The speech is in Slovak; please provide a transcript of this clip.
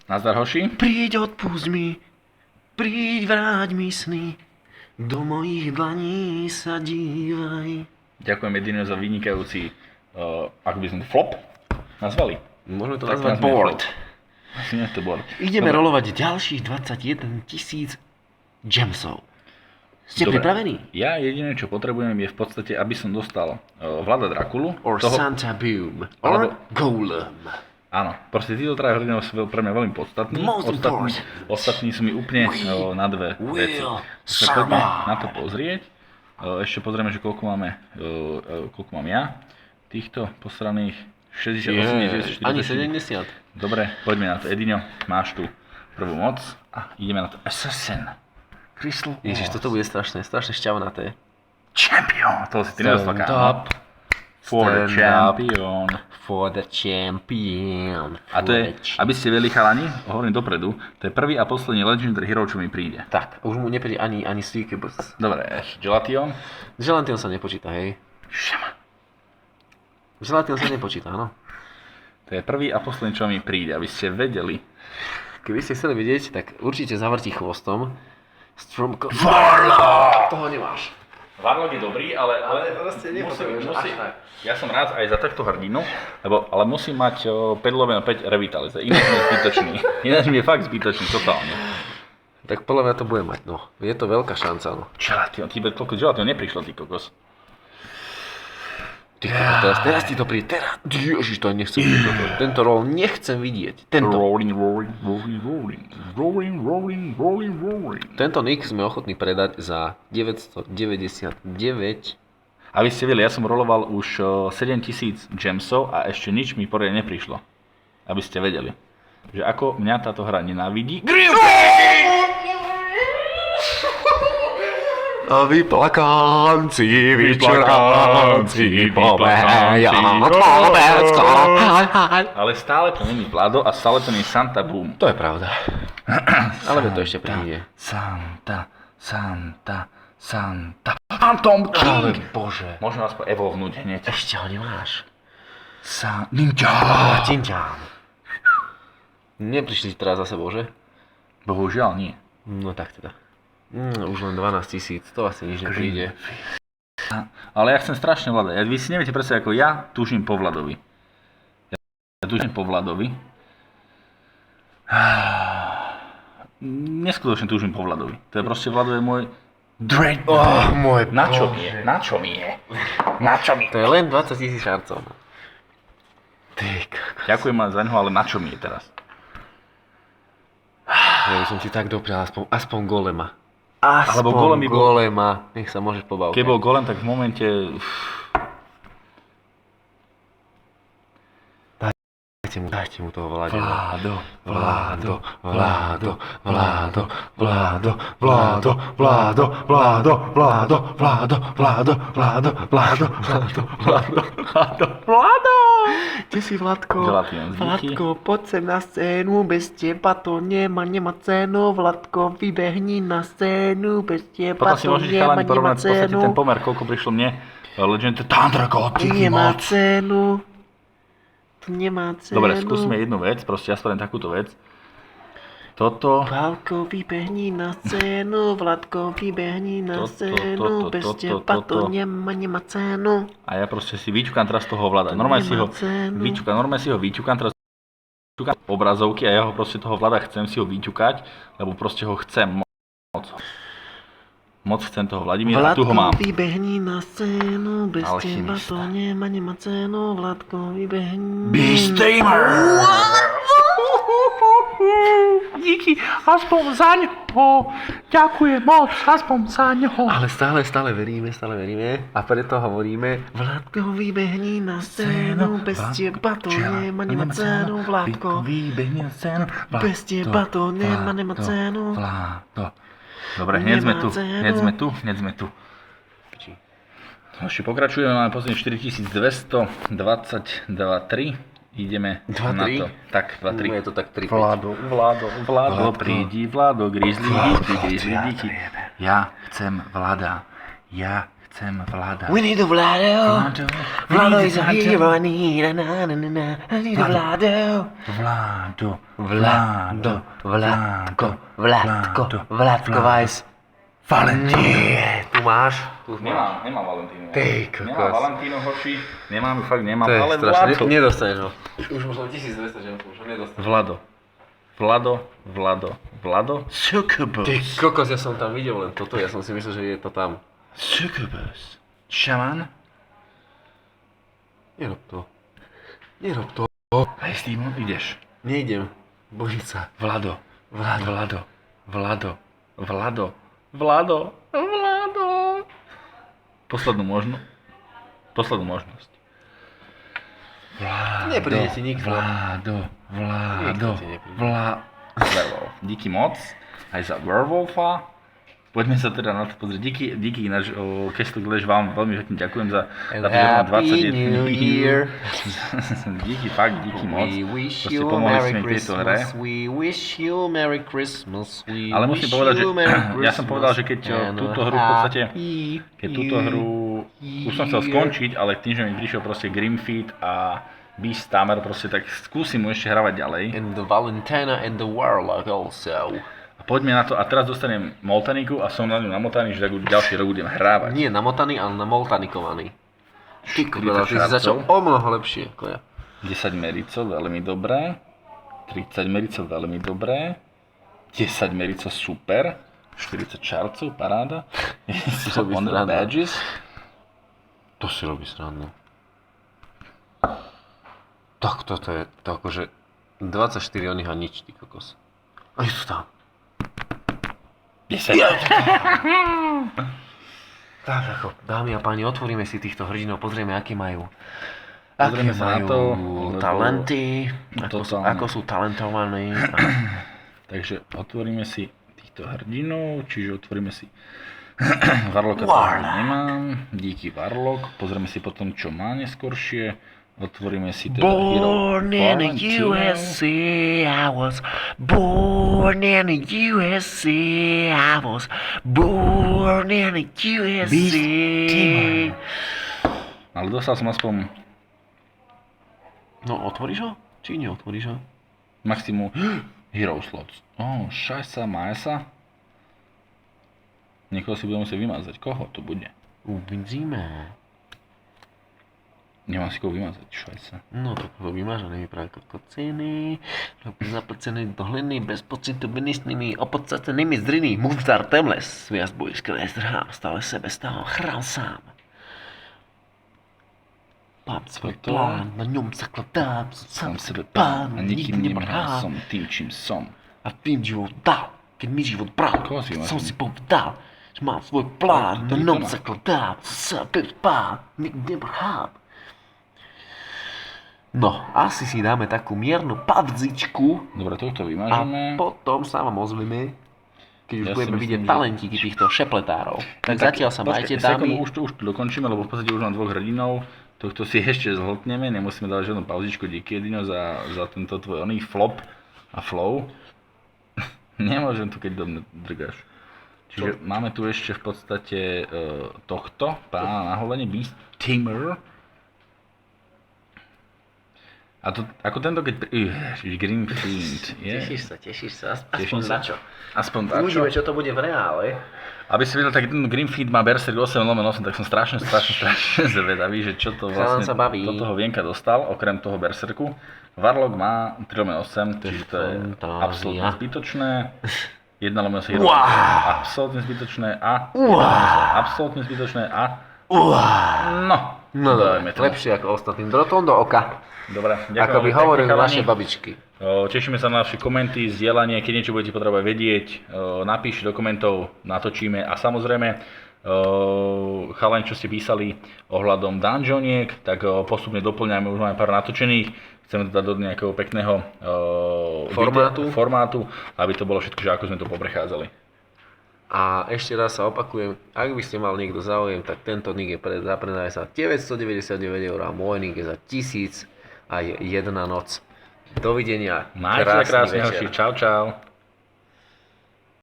Nazdar, hoši. Príď, odpusť mi, príď, vráť mi sny, do mojich dlaní sa dívaj. Ďakujem Edino za vynikajúci, ako by sme to flop nazvali. Môžeme to Tak nazvať nazvime board. Nie to board. Ideme rolovať ďalších 21 000 gemsov. Ste Dobre. pripravení? Ja jediné, čo potrebujem, je v podstate, aby som dostal Vlada Drakulu. Or Santa Boom. Or Golem. Áno, proste títo traja hrdinov sú pre mňa veľmi podstatní. Most important. Ostatní sú mi úplne na dve veci. Tak poďme na to pozrieť. Ešte pozrieme, že koľko mám ja. Týchto posraných 60, 80, 40. Ani 70. Dobre, poďme na to. Edino, máš tu prvú moc a ideme na to. Assassin. Crystal. Ježiš, toto bude strašne šťavnaté. Champion. To si ty nedostal, kámo. up. For the Stand up. champion. For the champion. A to je, aby ste vedeli chalani, hovorím dopredu, to je prvý a posledný Legendary Hero, čo mi príde. Tak, už mu nepríde ani Seekers. Dobre, Gelation. Gelation sa nepočíta, hej? Gelation sa nepočíta, áno. To je prvý a posledný, čo mi príde, aby ste vedeli. Keby ste chceli vidieť, tak určite zavrti chvostom. Warlock! Toho nemáš. Warlock je dobrý, ale proste nepotrebuješ až tak. ja som rád aj za takto hrdinu, ale musím mať 5/5 revitalize, ináč mi je zbytočný. Ináč mi je fakt zbytočný, totálne. Tak podľa mňa to bude mať, no. Je to veľká šanca, no. Gelation, koľko Gelation neprišlo, ty kokos. Ty kokos, teraz ti to príde, teraz. Ježiš, to nechcem vidieť. Tento roll nechcem vidieť. Rolling. Tento nick sme ochotní predať za 999. A vy ste vedeli, ja som roloval už 7000 gemsov a ešte nič mi poriadne neprišlo. Aby ste vedeli, že ako mňa táto hra nenávidí. Vyplakánci, Ale stále to není Vlado a stále to není Santa Boom. To je pravda. Ale to ešte príde. Santa. Phantom Ale King. bože. Môžem vás evolvnúť hneď. Ešte ho nemáš. Ninja. Tinťám. Neprišli teraz za sebou, že? Bohužiaľ nie. No tak teda. Už len 12 000, to asi nič nepríde. Ale ja chcem strašne Vlada. Vy si neviete predstaviť, ako ja túžim po Vladovi. Neskutočne túžim po Vladovi. To je proste Vlado je môj Dread. Môj Na čo mi je? To je len 20 000 šarcov. Ty kokos. Ďakujem za ňoho, ale na čo mi je teraz? Ja by som si tak doprial aspoň golema. Alebo golem by bol- golema. Nech sa môžeš pobavať. Keď bol golem, tak v momente... Dajte mu toho Vlado. Kde si, Vladko? Gelation z díky. Vladko, poď sem na scénu, bez teba to nemá cenu. Vladko, vybehni na scénu, bez teba Potom si to môžete nemá chalani porovnať v podstate cenu. ten pomer, koľko prišlo mne. Legend Thunder God, díky Nemá moc. cenu. To nemá cenu. Dobre, skúsme jednu vec, proste ja spravím takúto vec. Toto... Vladko, vybehni na scénu, Vladko, vybehni na scénu, bez teba to nemá cenu. A ja proste si vyťukám teraz toho Vlada. Normálne si ho vyťukám teraz obrazovky a ja ho proste toho Vlada chcem si ho vyťukať, lebo proste ho chcem moc. Moc chcem toho Vladimíra a tu ho mám. Vladko, vybehni na scénu, bez teba Alchymista. to nemá cenu. Vladko, vybehni. Beastamer! Díky, aspoň za ňoho. Ďakujem moc, aspoň za ňoho. Ale stále veríme. A preto hovoríme, Vladko, vybehni na scénu, bez teba to nemá cenu. Vladko, vybehni na scénu. bez teba to nemá cenu. Vládo. Dobre, hneď sme tu. Ešte pokračujeme, máme posledne 4222-3. Ideme na to. Tak, 2-3. Je to tak 3-5. Vládo, prídi, Vládo, Grizzly díky. Ja chcem Vlada. Chcem Vlada. We need a Vlado. Vlado. Vlado is a hero. I need a na. I need a Vlado. Vlado. Vládko Weiss. Valentín. Nie, tu máš. Nemám Valentínu. Ty kokos. Nemám Valentínu, hoši. Nemám, fakt nemám, To je ale strašné. Vlado. Nedostaneš ho. Už možno 1200, že už ho nedostaneš. Vlado. Succubus. Ty kokos, ja som tam videl len toto, ja som si myslel, že je to tam. Succubus. Šaman. Nerob to. Hej, Steven, ideš. Nejdem. Bojím sa. Vlado. Poslednú možnosť. Nepríde ti nikto. Vlado. Nikto ti nepríde. Werewolf. Díky moc. Aj za Werewolfa. Poďme sa teda na to pozrieť. Díky ináč, Kestel Glash, vám veľmi pekne ďakujem za to, že mám 21 Year. Díky, fakt, díky moc. We wish Proste you pomohli ste Merry mi v tejto hre. Christmas. We wish you Merry Christmas. We Ale musím wish povedať, že you Merry ja som povedal, že keď Christmas túto and hru v podstate, happy keď túto hru už som chcel year. skončiť, ale tým, že mi prišiel proste Grimfeed a Beast Tamer, proste tak skúsim mu ešte hravať ďalej. And the Valentina and the Warlock also. Poďme na to a teraz dostanem Moltaniku a som na ňu namotaný, že tak už ďalší rok budem hrávať. Nie namotaný, ale namoltanikovaný. Ty 40 kokos, ty si šrabcov. začal o mnoho lepšie ako ja. 10 mericov, veľmi dobré. 30 mericov, veľmi dobré. 10 mericov, super. 40 čarcov, paráda. robí On the srandu. badges. To si robí srandu. Tak toto je to akože 24 oných a nič, ty kokos. A je to tam. 10. Tak ako, dámy a páni, otvoríme si týchto hrdinov, pozrieme, aké majú. Pozrieme Aké sa na majú to, talenty, totálne. ako sú talentovaní. Takže otvoríme si týchto hrdinov, čiže otvoríme si Warlocka, Warlock. nemám. Díky Warlock. Pozrieme si potom, čo má neskoršie. Otvoríme si teda Hero Born in the Valentino. USA, I was born in the USA, I was born in the USA. Ale dostal som aspoň No, otvoríš ho? Či neotvoríš ho? maximum Hero Slots. Šajsa, Majsa. Niekoho si budem musieť vymazať. Koho to bude? Uvidíme. Nemám si koho vymazať, šajsa. No, tak ho vymáš a nevy práve kokociny. Zaplacený do hliny, bez pocitu ministnými, opodstatnými zdriny. Muzdar Temles, sviast boj skvěle zdrhám, stále sebe stávám, chrám sám. Mám svoj Toto. plán, na ňom zakladám, Som sám sebe sebe pán pán, a nikým nemrhal nemrhám. som tým, čím som. A tým život dal, keď mi život bral, Koho si som máš? si povedal, že mám svoj plán, To na je ňom to má. zakladám, sebe pán, nikým nemrhám. No, asi si dáme takú miernu pauzičku Dobre, tohto a vymažeme. potom sa vám ozveme, keď už Ja si budeme myslím, vidieť že- talentíky týchto šepletárov. Tak zatiaľ sa majte, dámy. Už to dokončíme, lebo v podstate už mám dvoch hrdinov. Tohto si ešte zhltneme, nemusíme dať žiadnu pauzičku. Díky jedino za tento tvoj oný flop a flow. Nemôžem tu, keď do mňa drgáš. Čiže máme tu ešte v podstate tohto pána na holenie, Beast Tamer. A to, ako tento, keď... Green Fiend. Tešíš sa, Teším aspoň sa. na čo. Aspoň dačo. Uvidíme, čo to bude v reále. Aby si vedel, tak ten Grimfeed má Berserk 8/8, tak som strašne zvedavý, že čo to Chalan vlastne sa baví. do toho vienka dostal, okrem toho Berserku. Warlock má 3/8, čiže to je fantázia. absolútne zbytočné. 1/7 je Wow. absolútne zbytočné a Wow. absolútne zbytočné a No dajme dobre, tomu. lepšie ako ostatným drotom do oka. Dobre, ďakujem. Ako by veľmi hovorili pekne, naše chalani. babičky. Tešíme sa na vaše komenty, zdieľanie, keď niečo budete potrebovať vedieť, napíšte do komentov, natočíme a samozrejme chalani, čo ste písali ohľadom dungeoniek, tak postupne doplňame, už máme pár natočených, chceme to dať do nejakého pekného formátu, aby to bolo všetko, že ako sme to poprechádzali. A ešte raz sa opakujem, ak by ste mal niekto záujem, tak tento nick je za predaj za 999 € a môj nick je za 1000 a jedna noc. Dovidenia. Majte sa krásne, večer. hoši, čau čau.